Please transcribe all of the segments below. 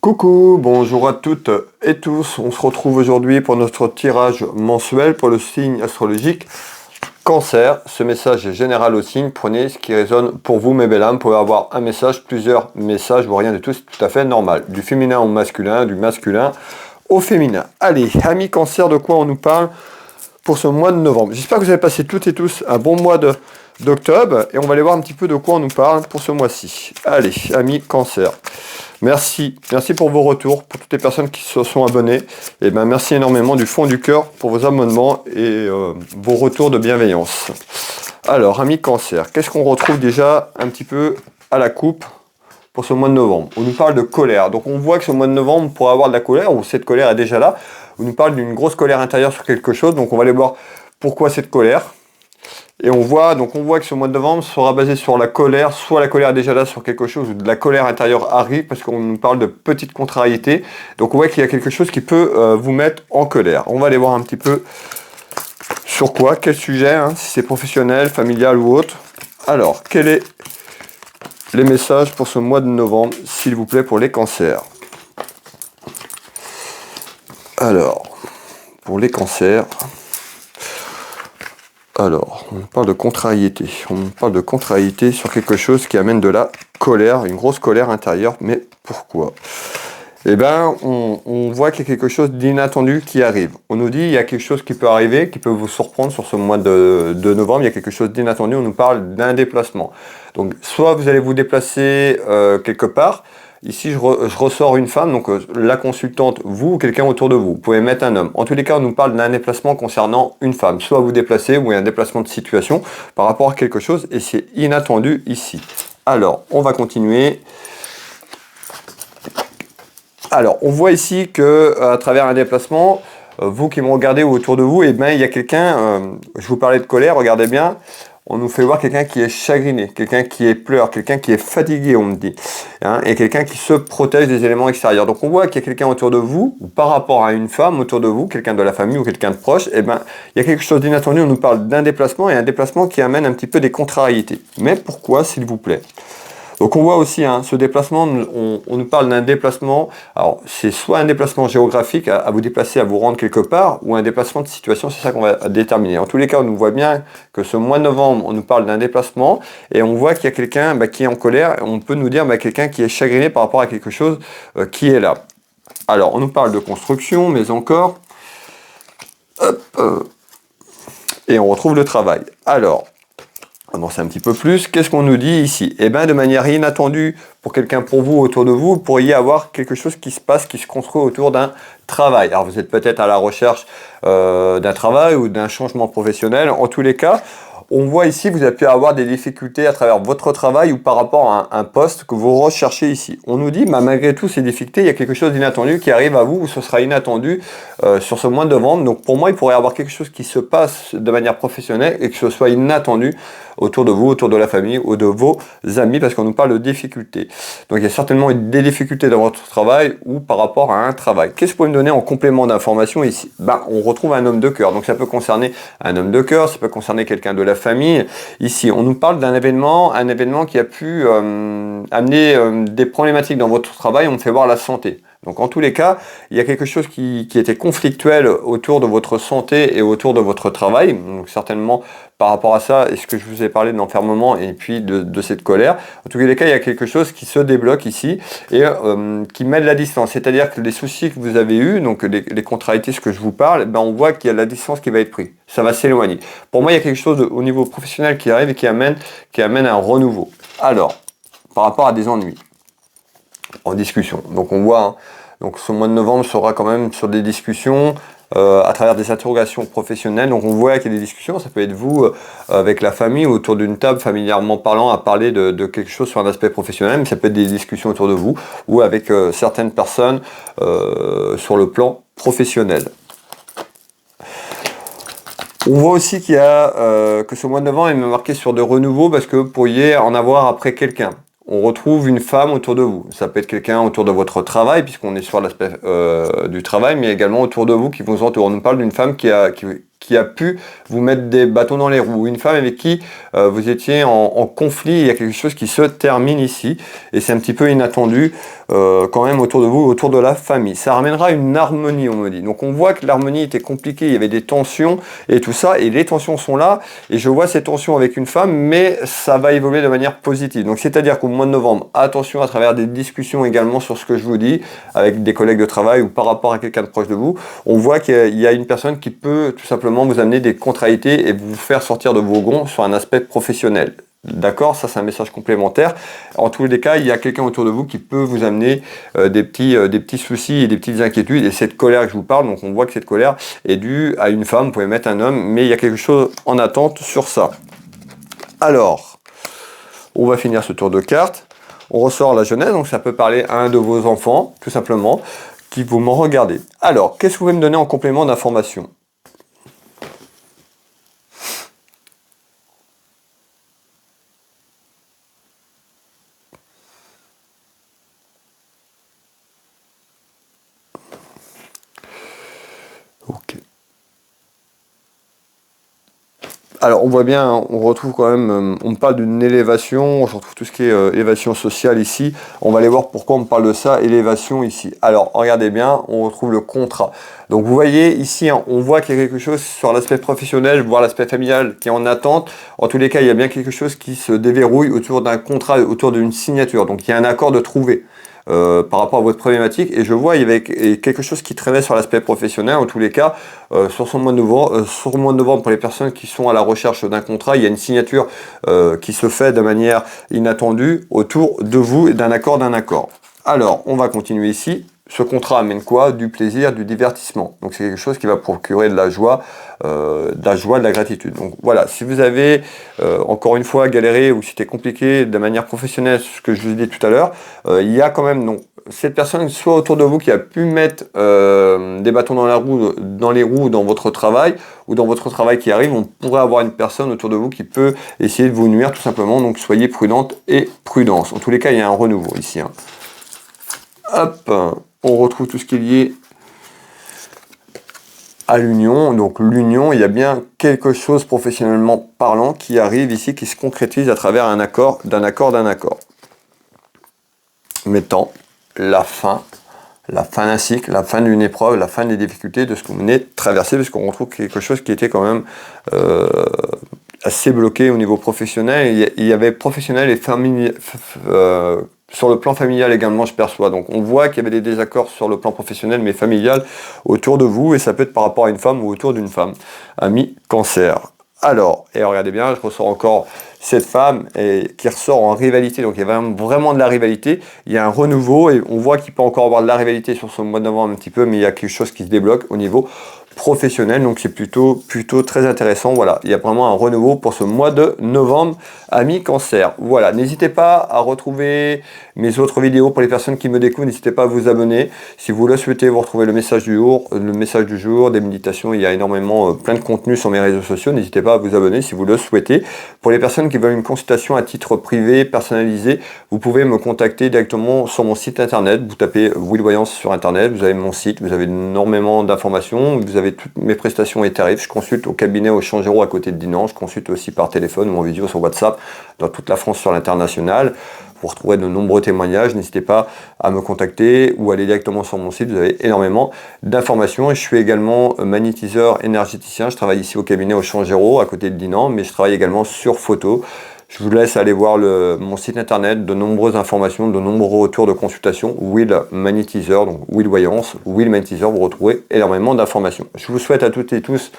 Coucou, bonjour à toutes et tous. On se retrouve aujourd'hui pour notre tirage mensuel pour le signe astrologique Cancer. Ce message est général au signe. Prenez ce qui résonne pour vous, mes belles âmes. Vous pouvez avoir un message, plusieurs messages, ou rien de tout, c'est tout à fait normal. Du féminin au masculin, du masculin au féminin. Allez, amis Cancer, de quoi on nous parle pour ce mois de novembre? J'espère que vous avez passé toutes et tous un bon mois d'octobre et on va aller voir un petit peu de quoi on nous parle pour ce mois-ci. Allez, amis Cancer. Merci pour vos retours, pour toutes les personnes qui se sont abonnées. Et ben merci énormément du fond du cœur pour vos abonnements et vos retours de bienveillance. Alors, amis Cancer, qu'est-ce qu'on retrouve déjà un petit peu à la coupe pour ce mois de novembre? On nous parle de colère. Donc on voit que ce mois de novembre, on pourrait avoir de la colère, ou cette colère est déjà là. On nous parle d'une grosse colère intérieure sur quelque chose. Donc on va aller voir pourquoi cette colère. Et on voit que ce mois de novembre sera basé sur la colère, soit la colère est déjà là sur quelque chose, ou de la colère intérieure arrive, parce qu'on nous parle de petites contrariétés. Donc on voit qu'il y a quelque chose qui peut vous mettre en colère. On va aller voir un petit peu sur quoi, quel sujet, si c'est professionnel, familial ou autre. Alors, quels sont les messages pour ce mois de novembre, s'il vous plaît, pour les cancers? Alors, pour les cancers... Alors, on parle de contrariété. On parle de contrariété sur quelque chose qui amène de la colère, une grosse colère intérieure. Mais pourquoi? Eh bien, on voit qu'il y a quelque chose d'inattendu qui arrive. On nous dit qu'il y a quelque chose qui peut arriver, qui peut vous surprendre sur ce mois de novembre. Il y a quelque chose d'inattendu. On nous parle d'un déplacement. Donc, soit vous allez vous déplacer quelque part. Ici, je ressors une femme, donc la consultante, vous ou quelqu'un autour de vous. Vous pouvez mettre un homme. En tous les cas, on nous parle d'un déplacement concernant une femme. Soit vous déplacez, ou il y a un déplacement de situation par rapport à quelque chose, et c'est inattendu ici. Alors, on va continuer. Alors, on voit ici que à travers un déplacement, vous qui me regardez ou autour de vous, eh bien, il y a quelqu'un, je vous parlais de colère, regardez bien. On nous fait voir quelqu'un qui est chagriné, quelqu'un qui pleure, quelqu'un qui est fatigué, on me dit. Et quelqu'un qui se protège des éléments extérieurs. Donc on voit qu'il y a quelqu'un autour de vous, ou par rapport à une femme autour de vous, quelqu'un de la famille ou quelqu'un de proche, eh ben, il y a quelque chose d'inattendu. On nous parle d'un déplacement et un déplacement qui amène un petit peu des contrariétés. Mais pourquoi, s'il vous plaît? Donc on voit aussi ce déplacement, on nous parle d'un déplacement, alors c'est soit un déplacement géographique à vous déplacer, à vous rendre quelque part, ou un déplacement de situation, c'est ça qu'on va déterminer. En tous les cas, on nous voit bien que ce mois de novembre, on nous parle d'un déplacement, et on voit qu'il y a quelqu'un qui est en colère, et on peut nous dire quelqu'un qui est chagriné par rapport à quelque chose qui est là. Alors on nous parle de construction, mais encore, et on retrouve le travail. Alors, c'est un petit peu plus. Qu'est-ce qu'on nous dit ici? Eh bien, de manière inattendue, pour quelqu'un, pour vous, autour de vous, vous pourriez avoir quelque chose qui se passe, qui se construit autour d'un travail. Alors, vous êtes peut-être à la recherche d'un travail ou d'un changement professionnel. En tous les cas, on voit ici, vous avez pu avoir des difficultés à travers votre travail ou par rapport à un poste que vous recherchez ici. On nous dit, malgré tout ces difficultés, il y a quelque chose d'inattendu qui arrive à vous, ou ce sera inattendu sur ce mois de novembre. Donc pour moi, il pourrait y avoir quelque chose qui se passe de manière professionnelle et que ce soit inattendu autour de vous, autour de la famille ou de vos amis, parce qu'on nous parle de difficultés. Donc il y a certainement des difficultés dans votre travail ou par rapport à un travail. Qu'est-ce que vous pouvez me donner en complément d'information ici? On retrouve un homme de cœur. Donc ça peut concerner un homme de cœur, ça peut concerner quelqu'un de la famille. Ici, on nous parle d'un événement qui a pu amener des problématiques dans votre travail. On me fait voir la santé. Donc en tous les cas, il y a quelque chose qui était conflictuel autour de votre santé et autour de votre travail. Donc certainement par rapport à ça, et ce que je vous ai parlé de l'enfermement et puis de cette colère. En tous les cas, il y a quelque chose qui se débloque ici et qui met de la distance. C'est-à-dire que les soucis que vous avez eus, donc les contrariétés, ce que je vous parle, on voit qu'il y a de la distance qui va être prise. Ça va s'éloigner. Pour moi, il y a quelque chose au niveau professionnel qui arrive et qui amène un renouveau. Alors, par rapport à des ennuis en discussion. Donc on voit, donc ce mois de novembre sera quand même sur des discussions à travers des interrogations professionnelles. Donc on voit qu'il y a des discussions, ça peut être vous avec la famille autour d'une table familièrement parlant à parler de quelque chose sur un aspect professionnel, mais ça peut être des discussions autour de vous ou avec certaines personnes sur le plan professionnel. On voit aussi qu'il y a que ce mois de novembre est marqué sur de renouveau parce que vous pourriez en avoir après quelqu'un. On retrouve une femme autour de vous. Ça peut être quelqu'un autour de votre travail, puisqu'on est sur l'aspect du travail, mais également autour de vous qui vous entoure. On nous parle d'une femme qui qui a pu vous mettre des bâtons dans les roues, une femme avec qui vous étiez en conflit, il y a quelque chose qui se termine ici, et c'est un petit peu inattendu quand même autour de vous, autour de la famille. Ça ramènera une harmonie, on me dit. Donc on voit que l'harmonie était compliquée, il y avait des tensions et tout ça, et les tensions sont là, et je vois ces tensions avec une femme, mais ça va évoluer de manière positive. Donc c'est-à-dire qu'au mois de novembre, attention à travers des discussions également sur ce que je vous dis, avec des collègues de travail ou par rapport à quelqu'un de proche de vous, on voit qu'il y a une personne qui peut tout simplement vous amener des contrariétés et vous faire sortir de vos gonds sur un aspect professionnel. D'accord, ça c'est un message complémentaire. En tous les cas, il y a quelqu'un autour de vous qui peut vous amener des petits soucis et des petites inquiétudes. Et cette colère que je vous parle, donc on voit que cette colère est due à une femme, vous pouvez mettre un homme, mais il y a quelque chose en attente sur ça. Alors, on va finir ce tour de cartes. On ressort la jeunesse, donc ça peut parler à un de vos enfants, tout simplement, qui vous m'en regardez. Alors, qu'est-ce que vous pouvez me donner en complément d'information ? Ok. Alors on voit bien, hein, on retrouve quand même, on parle d'une élévation, on retrouve tout ce qui est élévation sociale ici. On va aller voir pourquoi on parle de ça, élévation ici. Alors regardez bien, on retrouve le contrat. Donc vous voyez ici, hein, on voit qu'il y a quelque chose sur l'aspect professionnel, voire l'aspect familial qui est en attente. En tous les cas, il y a bien quelque chose qui se déverrouille autour d'un contrat, autour d'une signature. Donc il y a un accord de trouver. Par rapport à votre problématique, et je vois il y avait quelque chose qui traînait sur l'aspect professionnel. En tous les cas, sur le mois de novembre, pour les personnes qui sont à la recherche d'un contrat, il y a une signature qui se fait de manière inattendue autour de vous et d'un accord. Alors, on va continuer ici. Ce contrat amène quoi? Du plaisir, du divertissement. Donc c'est quelque chose qui va procurer de la joie, de la gratitude. Donc voilà, si vous avez encore une fois galéré ou si c'était compliqué de manière professionnelle, ce que je vous ai dit tout à l'heure, il y a quand même cette personne soit autour de vous qui a pu mettre des bâtons dans les roues dans votre travail ou dans votre travail qui arrive, on pourrait avoir une personne autour de vous qui peut essayer de vous nuire tout simplement. Donc soyez prudente et prudence. En tous les cas, il y a un renouveau ici. Hein. Hop, on retrouve tout ce qui est lié à l'union. Donc l'union, il y a bien quelque chose professionnellement parlant qui arrive ici, qui se concrétise à travers un accord, mettant la fin d'un cycle, la fin d'une épreuve, la fin des difficultés de ce que vous venez de traverser, parce qu'on retrouve quelque chose qui était quand même assez bloqué au niveau professionnel. Il y avait professionnel et familial. Sur le plan familial également, je perçois. Donc on voit qu'il y avait des désaccords sur le plan professionnel, mais familial autour de vous, et ça peut être par rapport à une femme ou autour d'une femme. Ami Cancer. Alors, et regardez bien, je ressors encore cette femme qui ressort en rivalité. Donc il y a vraiment de la rivalité. Il y a un renouveau et on voit qu'il peut encore avoir de la rivalité sur ce mois de novembre un petit peu, mais il y a quelque chose qui se débloque au niveau professionnel. Donc c'est plutôt très intéressant. Voilà, il y a vraiment un renouveau pour ce mois de novembre, amis Cancer. Voilà, n'hésitez pas à retrouver mes autres vidéos pour les personnes qui me découvrent. N'hésitez pas à vous abonner. Si vous le souhaitez, vous retrouvez le message du jour, des méditations. Il y a énormément plein de contenu sur mes réseaux sociaux. N'hésitez pas à vous abonner si vous le souhaitez. Pour les personnes qui veulent une consultation à titre privé, personnalisée, vous pouvez me contacter directement sur mon site internet. Vous tapez Will Voyance sur internet, vous avez mon site, vous avez énormément d'informations, vous avez toutes mes prestations et tarifs. Je consulte au cabinet au Changero à côté de Dinan. Je consulte aussi par téléphone ou en vidéo sur WhatsApp dans toute la France sur l'international. Vous retrouverez de nombreux témoignages. N'hésitez pas à me contacter ou aller directement sur mon site. Vous avez énormément d'informations. Et je suis également magnétiseur énergéticien. Je travaille ici au cabinet au Changero à côté de Dinan, mais je travaille également sur photo. Je vous laisse aller voir mon site internet, de nombreuses informations, de nombreux retours de consultation. Will Magnétiseur, donc Will Voyance, Will Magnétiseur, vous retrouverez énormément d'informations. Je vous souhaite à toutes et tous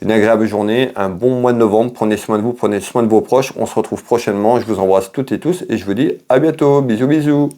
une agréable journée, un bon mois de novembre. Prenez soin de vous, prenez soin de vos proches. On se retrouve prochainement. Je vous embrasse toutes et tous et je vous dis à bientôt. Bisous, bisous.